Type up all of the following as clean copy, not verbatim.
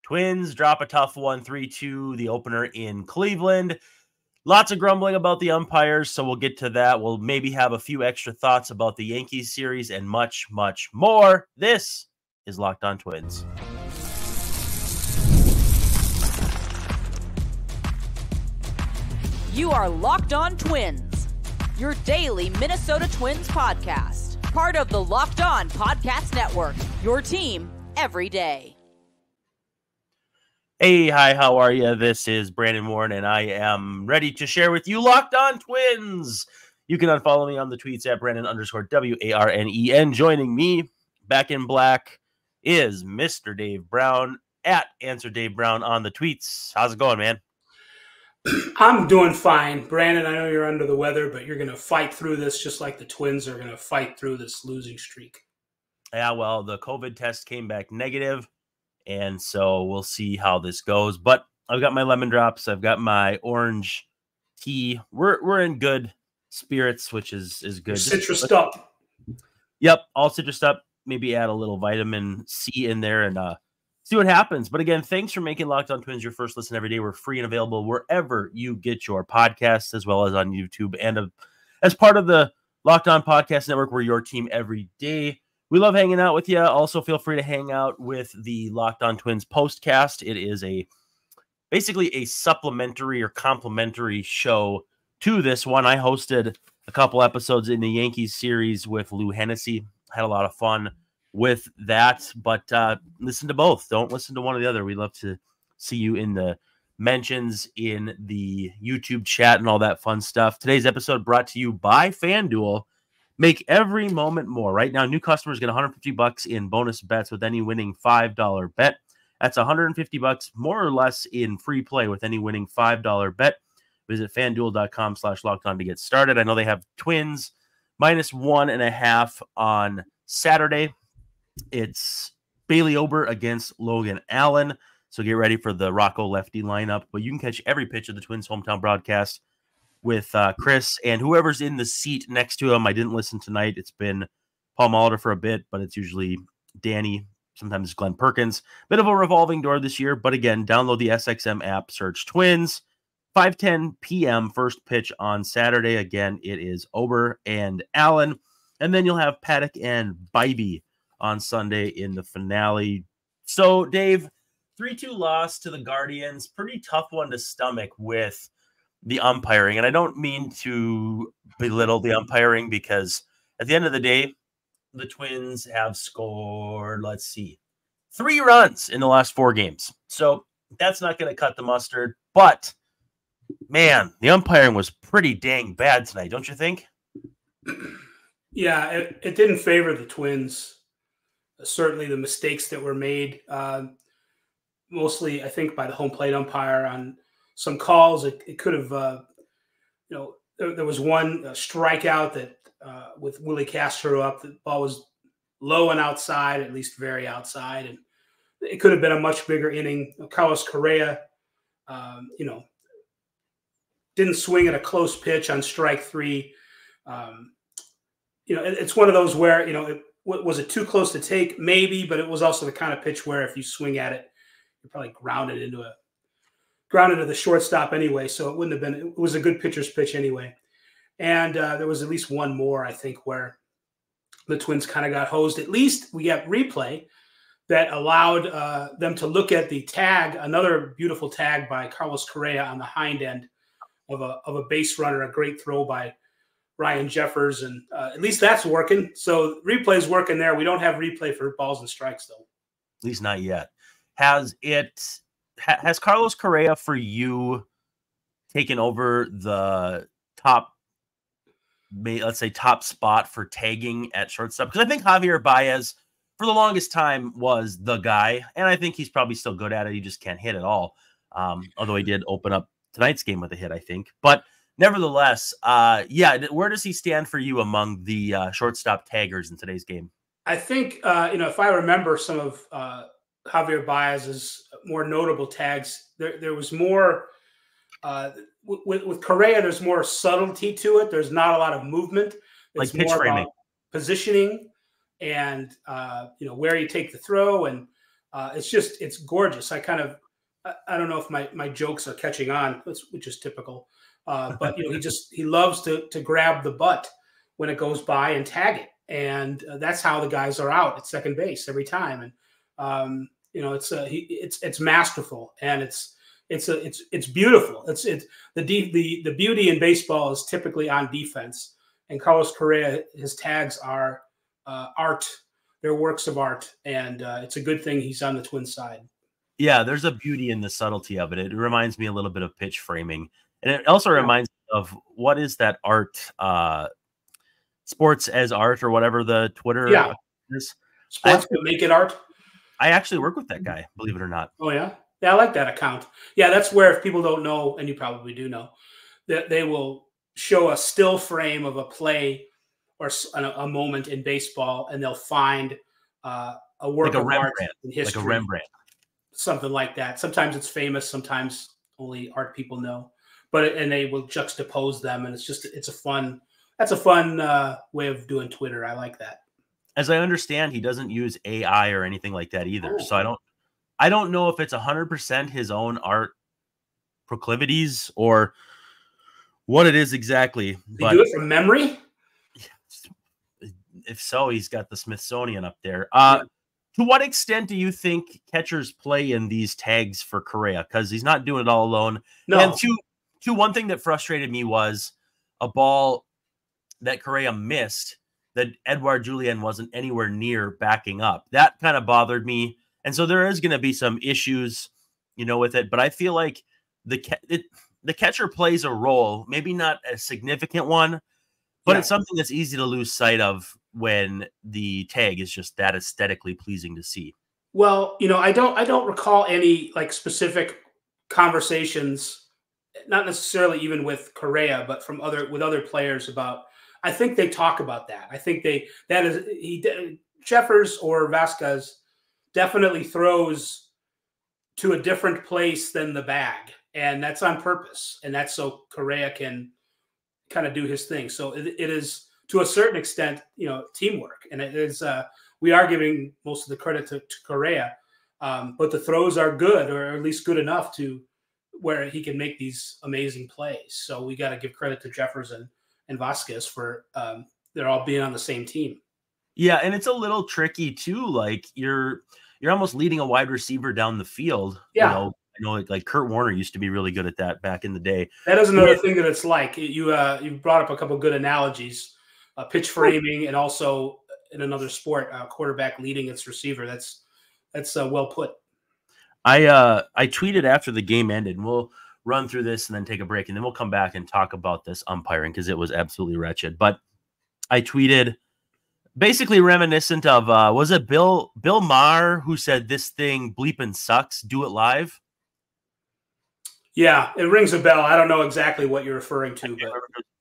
Twins drop a tough one, 3-2, the opener in Cleveland. Lots of grumbling about the umpires, so we'll get to that. We'll maybe have a few extra thoughts about the Yankees series and much, much more. This is Locked On Twins. You are Locked On Twins, your daily Minnesota Twins podcast. Part of the Locked On Podcast Network, your team every day. Hey, hi, how are you? This is Brandon Warren, and I am ready to share with you Locked On Twins. You can unfollow me on the tweets at Brandon_WARNEN. Joining me back in black is Mr. Dave Brown at Answer Dave Brown on the tweets. How's it going, man? I'm doing fine. Brandon, I know you're under the weather, but you're going to fight through this just like the Twins are going to fight through this losing streak. Yeah, well, the COVID test came back negative, and so we'll see how this goes. But I've got my lemon drops. I've got my orange tea. We're in good spirits, which is good. Citrused up. Yep, all citrused up. Maybe add a little vitamin C in there and see what happens. But again, thanks for making Locked On Twins your first listen every day. We're free and available wherever you get your podcasts, as well as on YouTube. And as part of the Locked On Podcast Network, we're your team every day. We love hanging out with you. Also, feel free to hang out with the Locked On Twins postcast. It is basically a supplementary or complimentary show to this one. I hosted a couple episodes in the Yankees series with Lou Hennessy. Had a lot of fun with that, but listen to both. Don't listen to one or the other. We love to see you in the mentions, in the YouTube chat, and all that fun stuff. Today's episode brought to you by FanDuel. Make every moment more. Right now, new customers get $150 in bonus bets with any winning $5 bet. That's $150 more or less in free play with any winning $5 bet. Visit FanDuel.com/lockedon to get started. I know they have Twins -1.5 on Saturday. It's Bailey Ober against Logan Allen. So get ready for the Rocco lefty lineup. But you can catch every pitch of the Twins hometown broadcast with Chris and whoever's in the seat next to him. I didn't listen tonight. It's been Paul Molitor for a bit, but it's usually Danny. Sometimes it's Glenn Perkins. Bit of a revolving door this year. But again, download the SXM app, search Twins. 5:10 p.m. first pitch on Saturday. Again, it is Ober and Allen. And then you'll have Paddock and Bybee on Sunday in the finale. So, Dave, 3-2 loss to the Guardians. Pretty tough one to stomach with the umpiring. And I don't mean to belittle the umpiring because at the end of the day, the Twins have scored, 3 runs in the last 4 games. So that's not going to cut the mustard. But, man, the umpiring was pretty dang bad tonight, don't you think? Yeah, it didn't favor the Twins. Certainly the mistakes that were made, mostly, I think, by the home plate umpire on some calls. It could have, there was one strikeout that with Willie Castro up, the ball was low and outside, at least very outside. And it could have been a much bigger inning. Carlos Correa, didn't swing at a close pitch on strike 3. It's one of those where, was it too close to take? Maybe, but it was also the kind of pitch where if you swing at it, you're probably grounded into the shortstop anyway. So it wouldn't have been. It was a good pitcher's pitch anyway. And there was at least one more, I think, where the Twins kind of got hosed. At least we got replay that allowed them to look at the tag, another beautiful tag by Carlos Correa on the hind end of a base runner, a great throw by Ryan Jeffers, and at least that's working. So replay's working there. We don't have replay for balls and strikes, though. At least not yet. Has Carlos Correa for you taken over the top spot for tagging at shortstop? Because I think Javier Baez, for the longest time, was the guy, and I think he's probably still good at it. He just can't hit at all. Although he did open up tonight's game with a hit, I think. But nevertheless, where does he stand for you among the shortstop taggers in today's game? I think, if I remember some of Javier Baez's more notable tags, there was more with Correa, there's more subtlety to it. There's not a lot of movement. It's like pitch more framing, about positioning, and where you take the throw, and It's gorgeous. I don't know if my jokes are catching on, which is typical. But he loves to grab the butt when it goes by and tag it, and that's how the guys are out at second base every time. And it's masterful, and it's beautiful. The beauty in baseball is typically on defense, and Carlos Correa, his tags are art. They're works of art, and it's a good thing he's on the Twins side. Yeah, there's a beauty in the subtlety of it. It reminds me a little bit of pitch framing. And it also reminds me of what is that art, sports as art or whatever the Twitter is. Sports that make it art. I actually work with that guy, believe it or not. Oh, yeah? Yeah, I like that account. Yeah, that's where, if people don't know, and you probably do know, that they will show a still frame of a play or a moment in baseball, and they'll find a work of art in history. Like a Rembrandt. Something like that. Sometimes it's famous, sometimes only art people know. And they will juxtapose them, and it's a fun way of doing Twitter. I like that. As I understand, he doesn't use AI or anything like that either. So I don't know if it's 100% his own art proclivities or what it is exactly. They do it from memory? If so, he's got the Smithsonian up there. To what extent do you think catchers play in these tags for Correa? Because he's not doing it all alone. No. And one thing that frustrated me was a ball that Correa missed that Edouard Julien wasn't anywhere near backing up. That kind of bothered me. And so there is going to be some issues, with it. But I feel like the catcher plays a role, maybe not a significant one, but it's something that's easy to lose sight of when the tag is just that aesthetically pleasing to see. Well, I don't recall any specific conversations, not necessarily even with Correa, but with other players about. I think they talk about that. I think Jeffers or Vasquez definitely throws to a different place than the bag, and that's on purpose, and that's so Correa can kind of do his thing. So it is, to a certain extent, teamwork, and it is. We are giving most of the credit to Correa, but the throws are good, or at least good enough to where he can make these amazing plays. So we got to give credit to Jeffers and Vasquez for they're all being on the same team. Yeah, and it's a little tricky too. Like you're almost leading a wide receiver down the field. Yeah. I know like Kurt Warner used to be really good at that back in the day. That is another thing that it's like. You brought up a couple of good analogies, pitch framing, and also in another sport, quarterback leading its receiver. That's well put. I tweeted after the game ended, and we'll run through this and then take a break, and then we'll come back and talk about this umpiring because it was absolutely wretched. But I tweeted basically reminiscent of was it Bill Maher who said this thing bleeping sucks, do it live? Yeah, it rings a bell. I don't know exactly what you're referring to, but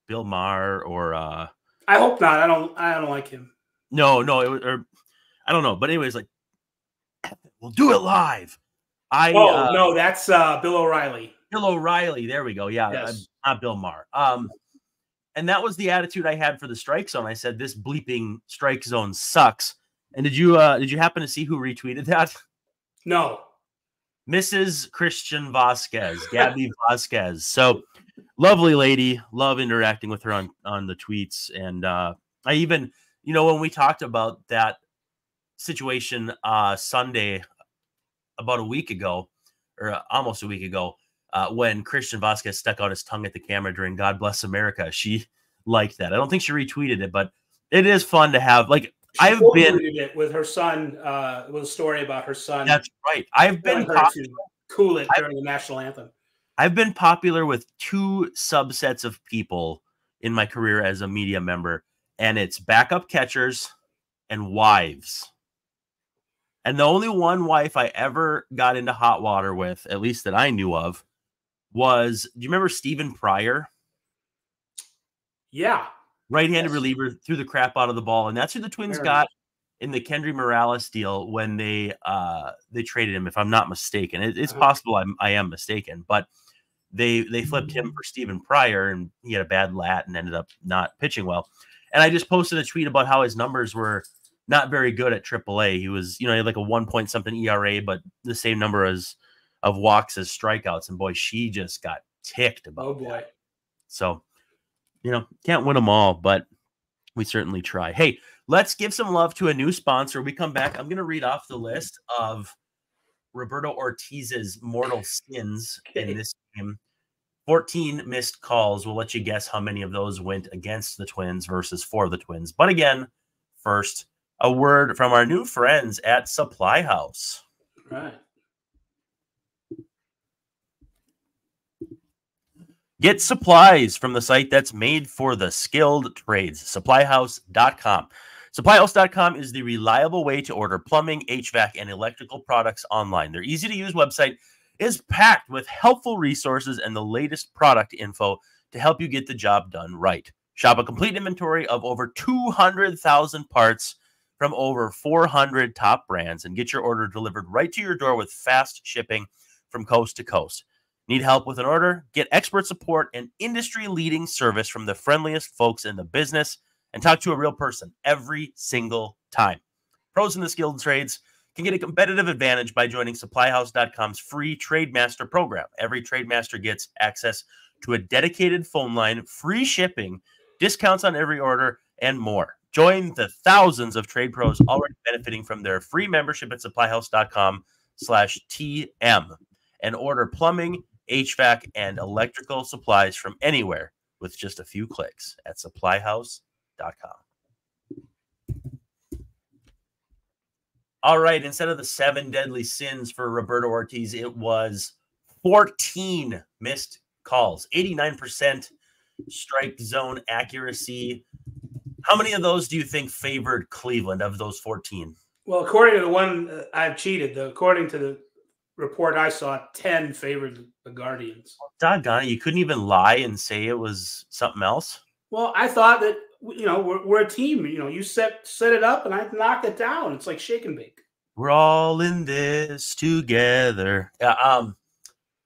Bill Maher or I hope not. I don't like him. No, or I don't know. But anyways, like we'll do it live. No, that's Bill O'Reilly. Bill O'Reilly. There we go. Yeah, yes. Not Bill Maher. And that was the attitude I had for the strike zone. I said this bleeping strike zone sucks. And did you happen to see who retweeted that? No. Mrs. Christian Vasquez, Gabby Vasquez. So lovely lady. Love interacting with her on the tweets. And I even, when we talked about that situation Sunday about a week ago, or almost a week ago, when Christian Vasquez stuck out his tongue at the camera during God Bless America, she liked that. I don't think she retweeted it, but it is fun to have. Like I've been it with her son. With a story about her son. That's right. I've been to cool it during the national anthem. I've been popular with two subsets of people in my career as a media member, and it's backup catchers and wives. And the only one wife I ever got into hot water with, at least that I knew of, do you remember Stephen Pryor? Yeah. Right-handed reliever, threw the crap out of the ball. And that's who the Twins got in the Kendry Morales deal when they traded him, if I'm not mistaken. It's possible I am mistaken, but they flipped him for Stephen Pryor, and he had a bad lat and ended up not pitching well. And I just posted a tweet about how his numbers were not very good at AAA. He was, he had like a 1 point something ERA, but the same number of walks as strikeouts. And boy, she just got ticked about that. So, can't win them all, but we certainly try. Hey, let's give some love to a new sponsor. When we come back, I'm going to read off the list of Roberto Ortiz's mortal sins in this game. 14 missed calls. We'll let you guess how many of those went against the Twins versus for the Twins. But again, first, a word from our new friends at Supply House. All right. Get supplies from the site that's made for the skilled trades, supplyhouse.com. Supplyhouse.com is the reliable way to order plumbing, HVAC, and electrical products online. Their easy-to-use website is packed with helpful resources and the latest product info to help you get the job done right. Shop a complete inventory of over 200,000 parts from over 400 top brands and get your order delivered right to your door with fast shipping from coast to coast. Need help with an order? Get expert support and industry-leading service from the friendliest folks in the business and talk to a real person every single time. Pros in the skilled trades can get a competitive advantage by joining supplyhouse.com's free Trademaster program. Every Trademaster gets access to a dedicated phone line, free shipping, discounts on every order, and more. Join the thousands of trade pros already benefiting from their free membership at supplyhouse.com/TM and order plumbing, HVAC, and electrical supplies from anywhere with just a few clicks at supplyhouse.com. All right, instead of the 7 deadly sins for Roberto Ortiz, it was 14 missed calls, 89% strike zone accuracy. How many of those do you think favored Cleveland of those 14? Well, according to the one I've cheated, according to the report I saw, 10 favored the Guardians. Doggone it, you couldn't even lie and say it was something else? Well, I thought that, we're a team. You set it up and I knocked it down. It's like shake and bake. We're all in this together.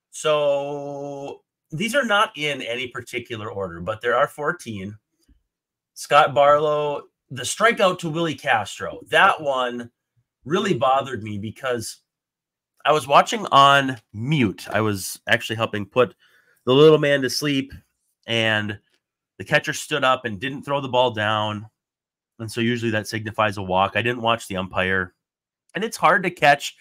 So these are not in any particular order, but there are 14. Scott Barlow, the strikeout to Willie Castro, that one really bothered me because I was watching on mute. I was actually helping put the little man to sleep, and the catcher stood up and didn't throw the ball down. And so usually that signifies a walk. I didn't watch the umpire. And it's hard to catch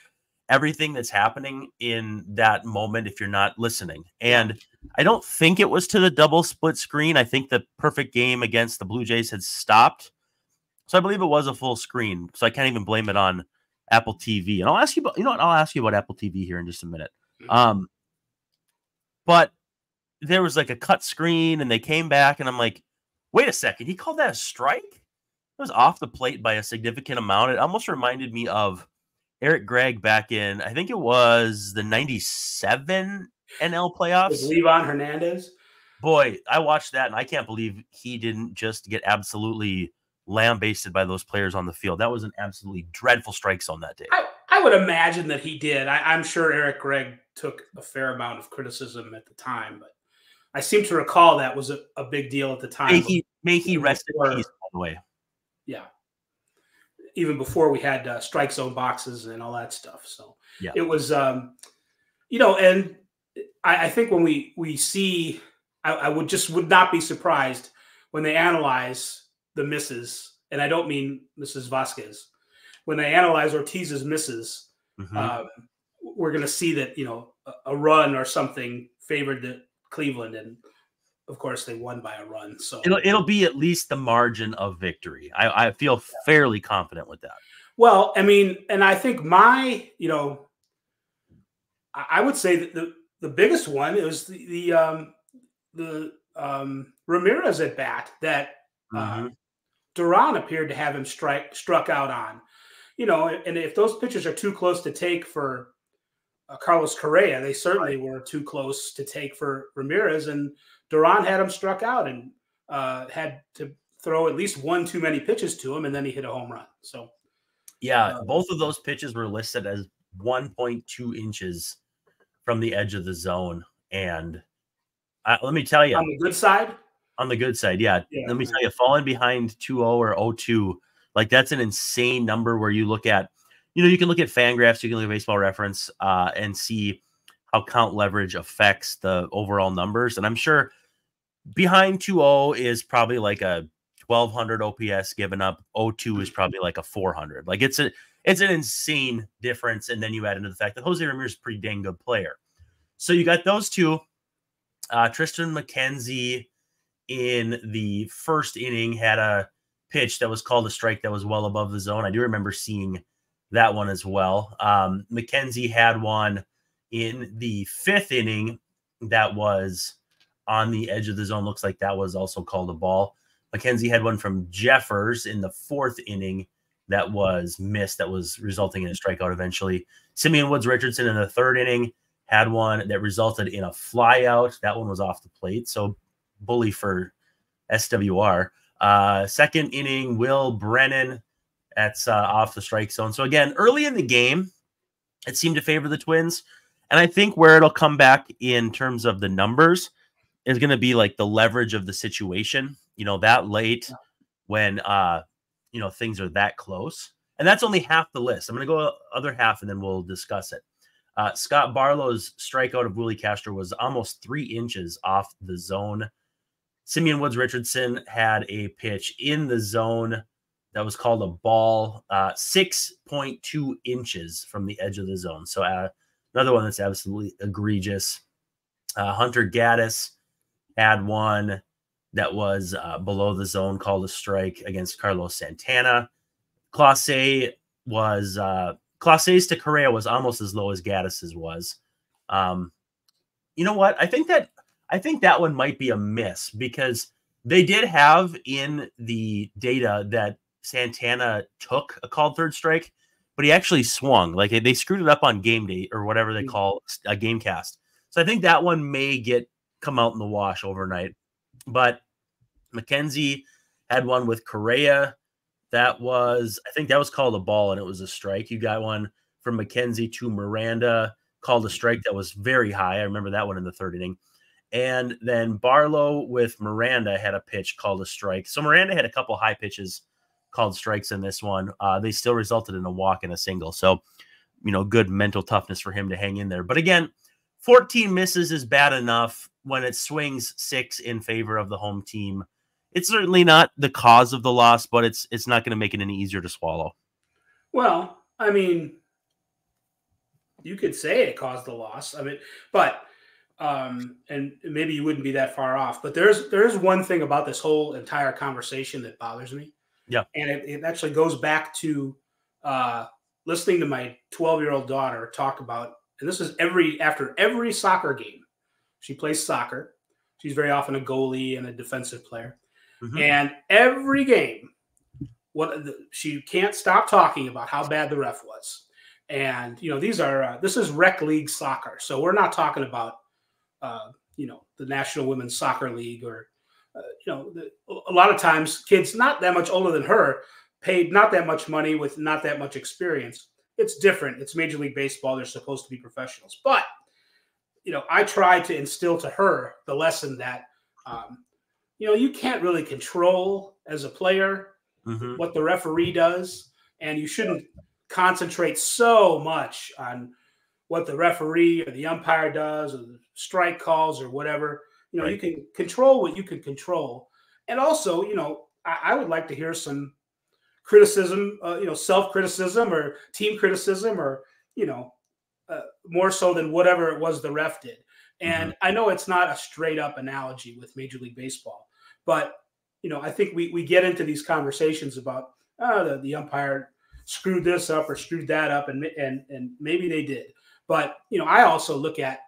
everything that's happening in that moment if you're not listening. And I don't think it was to the double split screen. I think the perfect game against the Blue Jays had stopped. So I believe it was a full screen. So I can't even blame it on Apple TV. And I'll ask you about, I'll ask you about Apple TV here in just a minute. But there was like a cut screen and they came back and I'm like, wait a second, he called that a strike? It was off the plate by a significant amount. It almost reminded me of Eric Gregg back in, I think it was the 97 NL playoffs. With Levon Hernandez. Boy, I watched that and I can't believe he didn't just get absolutely lambasted by those players on the field. That was an absolutely dreadful strike zone that day. I would imagine that he did. I'm sure Eric Gregg took a fair amount of criticism at the time, but I seem to recall that was a big deal at the time. May he rest in peace, by the way. Yeah. Even before we had strike zone boxes and all that stuff. So yeah. It was, and I think when we see, I would not be surprised when they analyze the misses, and I don't mean Mrs. Vasquez, when they analyze Ortiz's misses, we're going to see that, a run or something favored the Cleveland, and of course they won by a run. So it'll be at least the margin of victory. I feel fairly confident with that. Well, I mean, and I think I would say that the biggest one is the Ramirez at bat that Duran appeared to have him struck out on, and if those pitches are too close to take for Carlos Correa, they certainly were too close to take for Ramirez, and Duran had him struck out and had to throw at least one too many pitches to him, and then he hit a home run. So, yeah, both of those pitches were listed as 1.2 inches from the edge of the zone, and let me tell you, on the good side. On the good side, yeah. Let me tell you, falling behind 2-0 or 0-2 Like that's an insane number where you look at, you can look at FanGraphs, you can look at Baseball Reference, and see how count leverage affects the overall numbers. And I'm sure behind 2-0 is probably like a 1200 OPS given up. 0-2 is probably like a 400. Like it's an insane difference. And then you add into the fact that Jose Ramirez is a pretty dang good player. So you got those two. Tristan McKenzie in the first inning had a pitch that was called a strike that was well above the zone. I do remember seeing that one as well. McKenzie had one in the fifth inning that was on the edge of the zone. Looks like that was also called a ball. McKenzie had one from Jeffers in the fourth inning that was missed, that was resulting in a strikeout eventually. Simeon Woods Richardson in the third inning had one that resulted in a flyout. That one was off the plate. So bully for SWR. Second inning, Will Brennan, that's off the strike zone. So again, early in the game, it seemed to favor the Twins. And I think where it'll come back in terms of the numbers is going to be like the leverage of the situation, that late when, things are that close. And that's only half the list. I'm going to go other half and then we'll discuss it. Scott Barlow's strikeout of Willie Castro was almost 3 inches off the zone. Simeon Woods Richardson had a pitch in the zone that was called a ball, 6.2 inches from the edge of the zone. So another one that's absolutely egregious. Hunter Gaddis had one that was below the zone, called a strike against Carlos Santana. Clase was Clase's to Correa was almost as low as Gaddis's was. You know what? I think that one might be a miss because they did have in the data that Santana took a called third strike, but he actually swung. Like they screwed it up on game day or whatever they call a game cast. So I think that one may come out in the wash overnight. But McKenzie had one with Correa. I think that was called a ball and it was a strike. You got one from McKenzie to Miranda, called a strike that was very high. I remember that one in the third inning. And then Barlow with Miranda had a pitch called a strike. So Miranda had a couple high pitches called strikes in this one. They still resulted in a walk and a single. So, good mental toughness for him to hang in there. But again, 14 misses is bad enough when it swings 6 in favor of the home team. It's certainly not the cause of the loss, but it's not going to make it any easier to swallow. Well, I mean, you could say it caused the loss. I mean, but and maybe you wouldn't be that far off. But there's one thing about this whole entire conversation that bothers me. Yeah, and it actually goes back to listening to my 12-year-old daughter talk about, and this is after every soccer game. She plays soccer. She's very often a goalie and a defensive player. Mm-hmm. And every game, she can't stop talking about how bad the ref was. And, this is rec league soccer. So we're not talking about, the National Women's Soccer League or, a lot of times kids not that much older than her paid not that much money with not that much experience. It's different. It's Major League Baseball. They're supposed to be professionals. But, I try to instill to her the lesson that, you can't really control as a player what the referee does. And you shouldn't concentrate so much on what the referee or the umpire does or the strike calls or whatever. Right. You can control what you can control. And also, I would like to hear some criticism, self-criticism or team criticism or, more so than whatever it was the ref did. And I know it's not a straight up analogy with Major League Baseball, but, I think we get into these conversations about the umpire screwed this up or screwed that up, and maybe they did. But, I also look at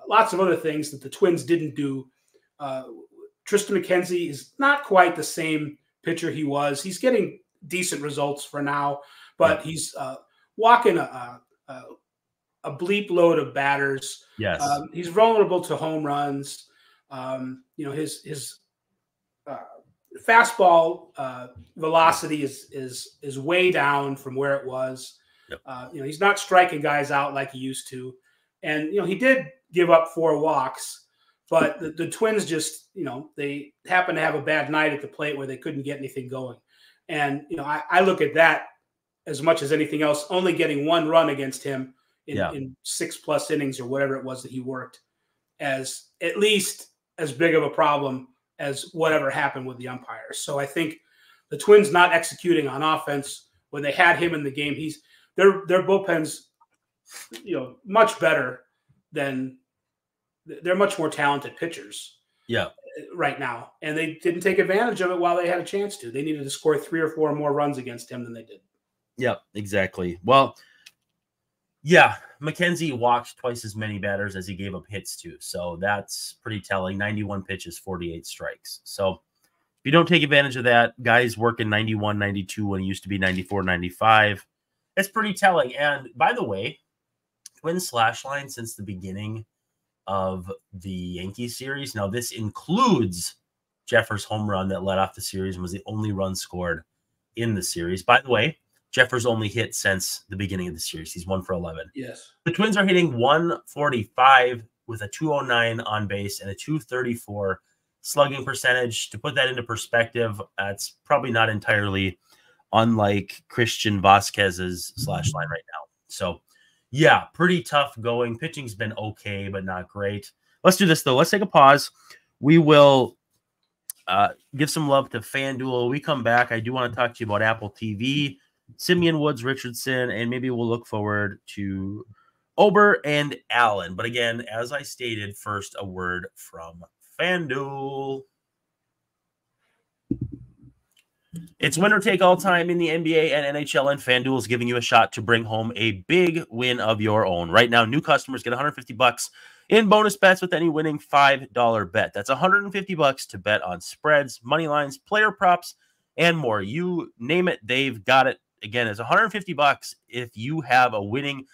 lots of other things that the Twins didn't do. Tristan McKenzie is not quite the same pitcher he was. He's getting decent results for now, but he's walking a bleep load of batters. Yes. He's vulnerable to home runs. His fastball velocity is way down from where it was. Yep. He's not striking guys out like he used to. And, he did give up 4 walks, but the Twins just, they happened to have a bad night at the plate where they couldn't get anything going. And, I look at that as much as anything else, only getting one run against him in 6+ innings or whatever it was that he worked, as at least as big of a problem as whatever happened with the umpires. So I think the Twins not executing on offense when they had him in the game, their bullpen's, much better than they're much more talented pitchers. Yeah. Right now. And they didn't take advantage of it while they had a chance to. They needed to score 3 or 4 more runs against him than they did. Yeah, exactly. Well, yeah, McKenzie walked twice as many batters as he gave up hits to. So that's pretty telling. 91 pitches, 48 strikes. So if you don't take advantage of that, guys working 91, 92 when it used to be 94, 95. That's pretty telling. And by the way, Twins slash line since the beginning of the Yankees series. Now, this includes Jeffers' home run that led off the series and was the only run scored in the series. By the way, Jeffers only hit since the beginning of the series. He's 1 for 11. Yes. The Twins are hitting 145 with a 209 on base and a 234 slugging percentage. To put that into perspective, that's probably not entirely unlike Christian Vasquez's slash line right now. So, yeah, pretty tough going. Pitching's been okay, but not great. Let's do this, though. Let's take a pause. We will give some love to FanDuel. When we come back, I do want to talk to you about Apple TV, Simeon Woods Richardson, and maybe we'll look forward to Ober and Allen. But again, as I stated, first, a word from FanDuel. It's winner take all time in the NBA and NHL, and FanDuel is giving you a shot to bring home a big win of your own. Right now, new customers get $150 in bonus bets with any winning $5 bet. That's $150 to bet on spreads, money lines, player props, and more. You name it, they've got it. Again, it's $150 if you have a winning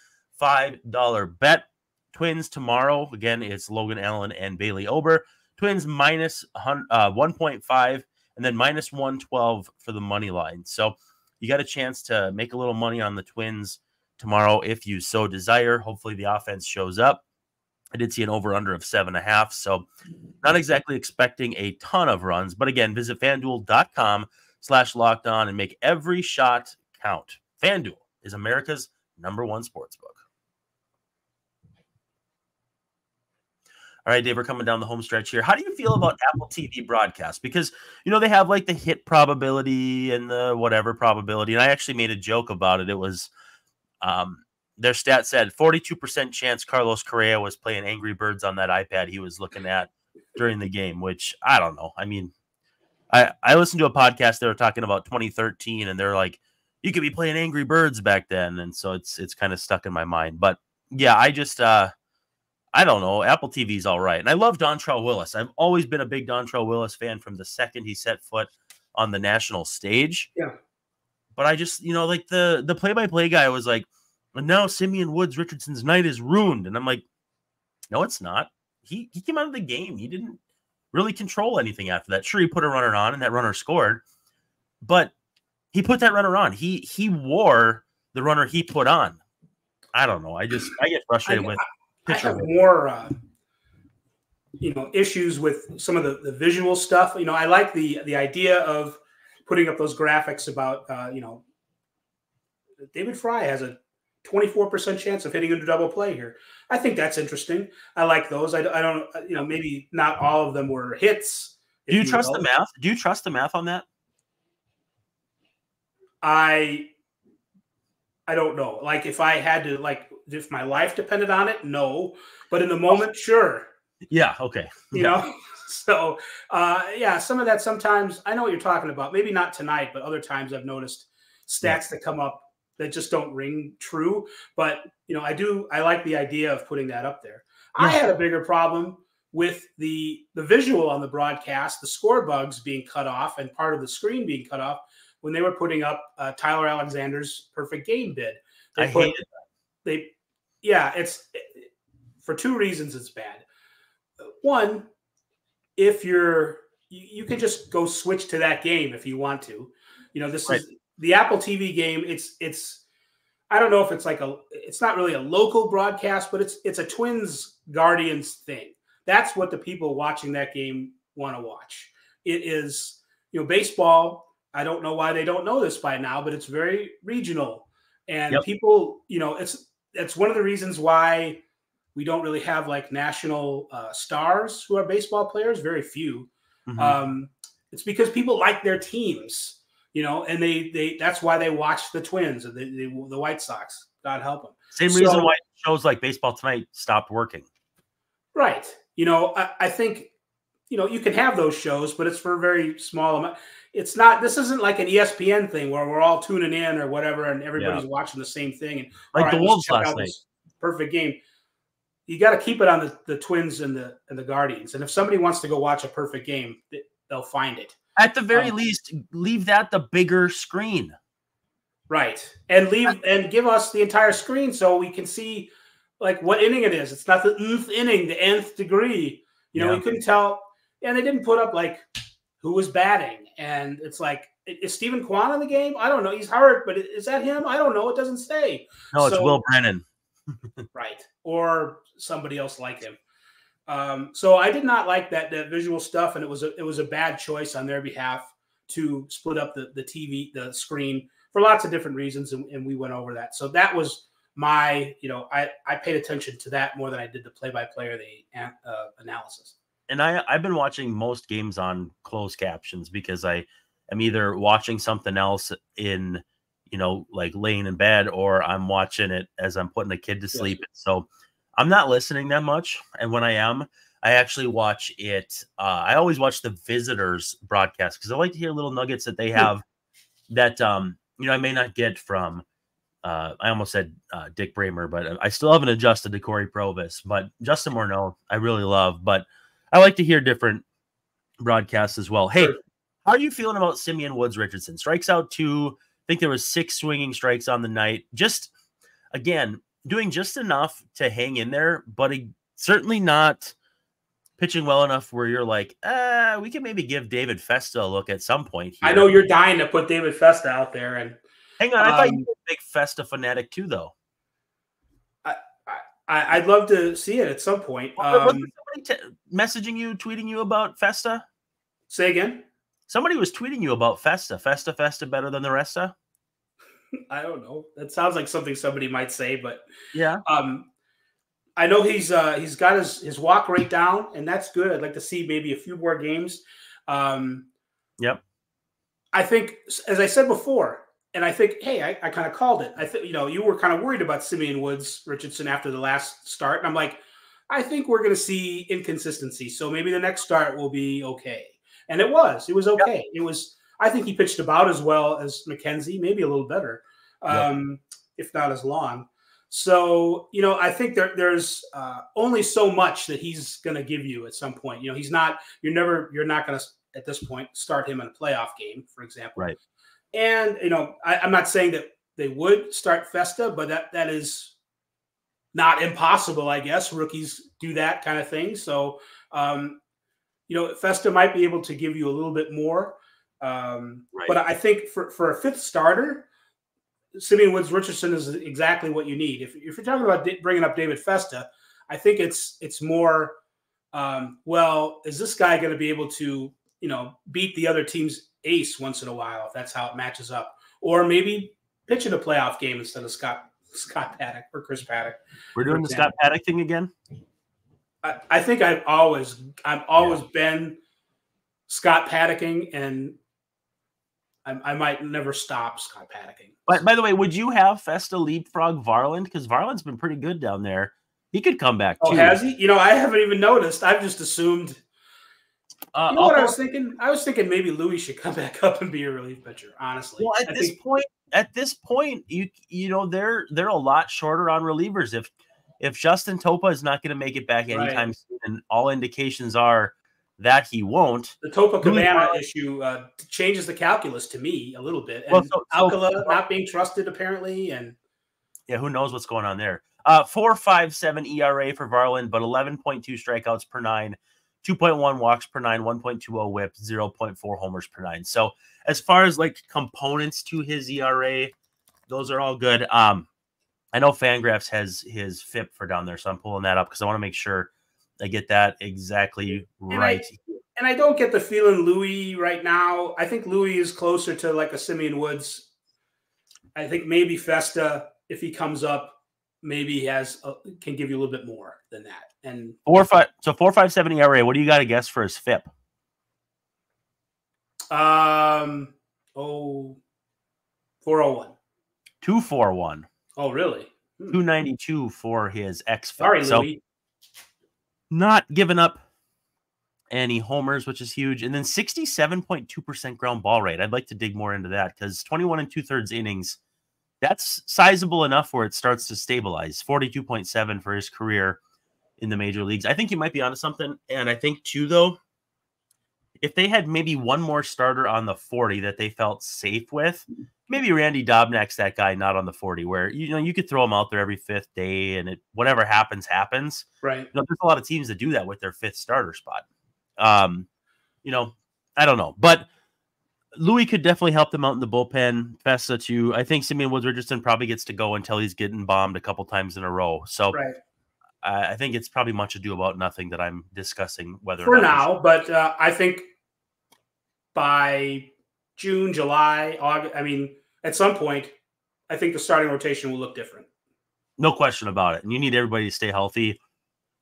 $5 bet. Twins tomorrow. Again, it's Logan Allen and Bailey Ober. Twins minus 1.5 and then minus 112 for the money line. So you got a chance to make a little money on the Twins tomorrow if you so desire. Hopefully the offense shows up. I did see an over-under of 7.5, so not exactly expecting a ton of runs. But again, visit FanDuel.com/lockedon and make every shot count. FanDuel is America's #1 sportsbook. All right, Dave, we're coming down the home stretch here. How do you feel about Apple TV broadcast? Because, they have like the hit probability and the whatever probability. And I actually made a joke about it. It was their stat said 42% chance Carlos Correa was playing Angry Birds on that iPad he was looking at during the game, which I don't know. I mean, I listened to a podcast. They were talking about 2013, and they're like, you could be playing Angry Birds back then. And so it's kind of stuck in my mind. But, yeah, I just I don't know. Apple TV's all right. And I love Dontrell Willis. I've always been a big Dontrell Willis fan from the second he set foot on the national stage. Yeah. But I just, like the play-by-play guy was like, and now Simeon Woods Richardson's night is ruined. And I'm like, no, it's not. He came out of the game. He didn't really control anything after that. Sure, he put a runner on and that runner scored. But he put that runner on. He wore the runner he put on. I don't know. I get frustrated with I have more, issues with some of the visual stuff. I like the idea of putting up those graphics about, David Fry has a 24% chance of hitting into double play here. I think that's interesting. I like those. I don't, maybe not all of them were hits. Do you trust the math? Do you trust the math on that? I don't know. Like if I had to, if my life depended on it, no. But in the moment, sure. Yeah. Okay. So, some of that sometimes, I know what you're talking about. Maybe not tonight, but other times I've noticed stats that come up that just don't ring true. But, I like the idea of putting that up there. Yeah. I had a bigger problem with the visual on the broadcast, the score bugs being cut off and part of the screen being cut off when they were putting up Tyler Alexander's perfect game bid. I hated that. It's for two reasons it's bad. One, if you can just go switch to that game if you want to. This is the Apple TV game. It's I don't know if it's it's not really a local broadcast, but it's a Twins Guardians thing. That's what the people watching that game want to watch. It is, baseball I don't know why they don't know this by now, but it's very regional. And people, it's one of the reasons why we don't really have like national stars who are baseball players, very few. It's because people like their teams, and they that's why they watch the Twins and the White Sox, God help them. Same reason why shows like Baseball Tonight stopped working. Right. I think, you can have those shows, but it's for a very small amount. This isn't like an ESPN thing where we're all tuning in or whatever and everybody's watching the same thing. And like the Wolves last night. Perfect game. You got to keep it on the Twins and the Guardians. And if somebody wants to go watch a perfect game, they'll find it. At the very least, leave that the bigger screen. Right. And give us the entire screen so we can see like what inning it is. It's not the nth inning, the nth degree. We couldn't tell. And they didn't put up like who was batting. And it's like, is Stephen Kwan in the game? I don't know. He's hurt, but is that him? I don't know. It doesn't say. No, it's Will Brennan. Right. Or somebody else like him. So I did not like that visual stuff. And it was a bad choice on their behalf to split up the screen for lots of different reasons. And we went over that. So that was my, I paid attention to that more than I did the play-by-play or the analysis. And I've been watching most games on closed captions because I am either watching something else in, like laying in bed, or I'm watching it as I'm putting a kid to sleep. Yes. So I'm not listening that much. And when I am, I actually watch it. I always watch the visitors broadcast because I like to hear little nuggets that they have that, I may not get from, I almost said Dick Bramer, but I still haven't adjusted to Corey Provis. But Justin Morneau, I really love. But I like to hear different broadcasts as well. Hey, how are you feeling about Simeon Woods Richardson? Strikes out 2. I think there was 6 swinging strikes on the night. Just, again, doing just enough to hang in there, but certainly not pitching well enough where you're like, we can maybe give David Festa a look at some point here. I know you're dying to put David Festa out there. And hang on, I thought you were a big Festa fanatic too, though. I'd love to see it at some point. Wasn't somebody messaging you, tweeting you about Festa? Say again? Somebody was tweeting you about Festa. Festa better than the resta? I don't know. That sounds like something somebody might say, but yeah. I know he's got his walk rate down, and that's good. I'd like to see maybe a few more games. Yep. I think, as I said before, and I think, hey, I kind of called it. I think, you were kind of worried about Simeon Woods Richardson after the last start. And I'm like, I think we're going to see inconsistency. So maybe the next start will be okay. And it was okay. Yep. I think he pitched about as well as McKenzie, maybe a little better, if not as long. So, I think there's only so much that he's going to give you at some point. You're not going to, at this point, start him in a playoff game, for example. Right. And, I'm not saying that they would start Festa, but that is not impossible, I guess. Rookies do that kind of thing. So, Festa might be able to give you a little bit more. Right. But I think for a fifth starter, Simeon Woods Richardson is exactly what you need. If you're talking about bringing up David Festa, I think it's more, is this guy going to be able to, beat the other team's ace once in a while, if that's how it matches up, or maybe pitch in a playoff game instead of Scott Paddock or Chris Paddock. We're doing the Scott Paddock thing again. I think I've always been Scott Paddocking, and I might never stop Scott Paddocking. But by the way, would you have Festa leapfrog Varland? Because Varland's been pretty good down there. He could come back too. Oh, has he? I haven't even noticed. I've just assumed. What I was thinking? I was thinking maybe Louis should come back up and be a relief pitcher. Honestly, well, at this point, they're a lot shorter on relievers. If Justin Topa is not going to make it back anytime soon, and all indications are that he won't, the Topa Cabana issue changes the calculus to me a little bit. And Alcala not being trusted apparently, and who knows what's going on there. 4.57 ERA for Varland, but 11.2 strikeouts per 9. 2.1 walks per 9, 1.20 whip, 0.4 homers per 9. So as far as like components to his ERA, those are all good. I know Fangraphs has his FIP for down there, so I'm pulling that up because I want to make sure I get that exactly right. And I don't get the feeling Louis right now. I think Louis is closer to like a Simeon Woods. I think maybe Festa, if he comes up, maybe he can give you a little bit more than that. And 4.57 ERA. What do you got to guess for his FIP? 401. 241. Oh, really? 292 for his xFIP. Sorry, so Louis. Not giving up any homers, which is huge. And then 67.2% ground ball rate. I'd like to dig more into that because 21 2/3 innings, that's sizable enough where it starts to stabilize. 42.7 for his career in the major leagues. I think you might be onto something. And I think too, though, if they had maybe one more starter on the 40 that they felt safe with, maybe Randy Dobnak's that guy not on the 40 where, you could throw him out there every fifth day and whatever happens. Right. There's a lot of teams that do that with their fifth starter spot. I don't know. But Louis could definitely help them out in the bullpen. Festa too. I think Simeon Woods Richardson probably gets to go until he's getting bombed a couple times in a row. So right. I think it's probably much ado about nothing that I'm discussing whether for now. But I think by June, July, August, at some point, I think the starting rotation will look different. No question about it. And you need everybody to stay healthy.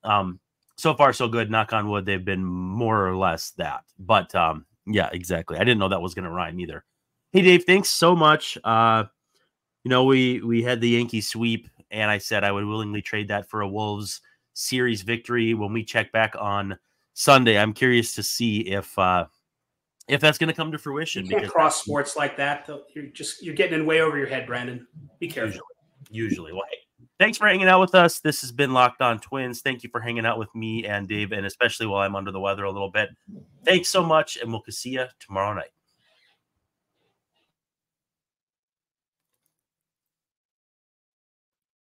So far, so good. Knock on wood, they've been more or less that. But yeah, exactly. I didn't know that was going to rhyme either. Hey, Dave, thanks so much. We had the Yankees sweep, and I said I would willingly trade that for a Wolves series victory when we check back on Sunday. I'm curious to see if that's going to come to fruition. You can't cross sports like that. Though. You're getting in way over your head, Brandon. Be careful. Usually. Well, hey, thanks for hanging out with us. This has been Locked On Twins. Thank you for hanging out with me and Dave, and especially while I'm under the weather a little bit. Thanks so much, and we'll see you tomorrow night.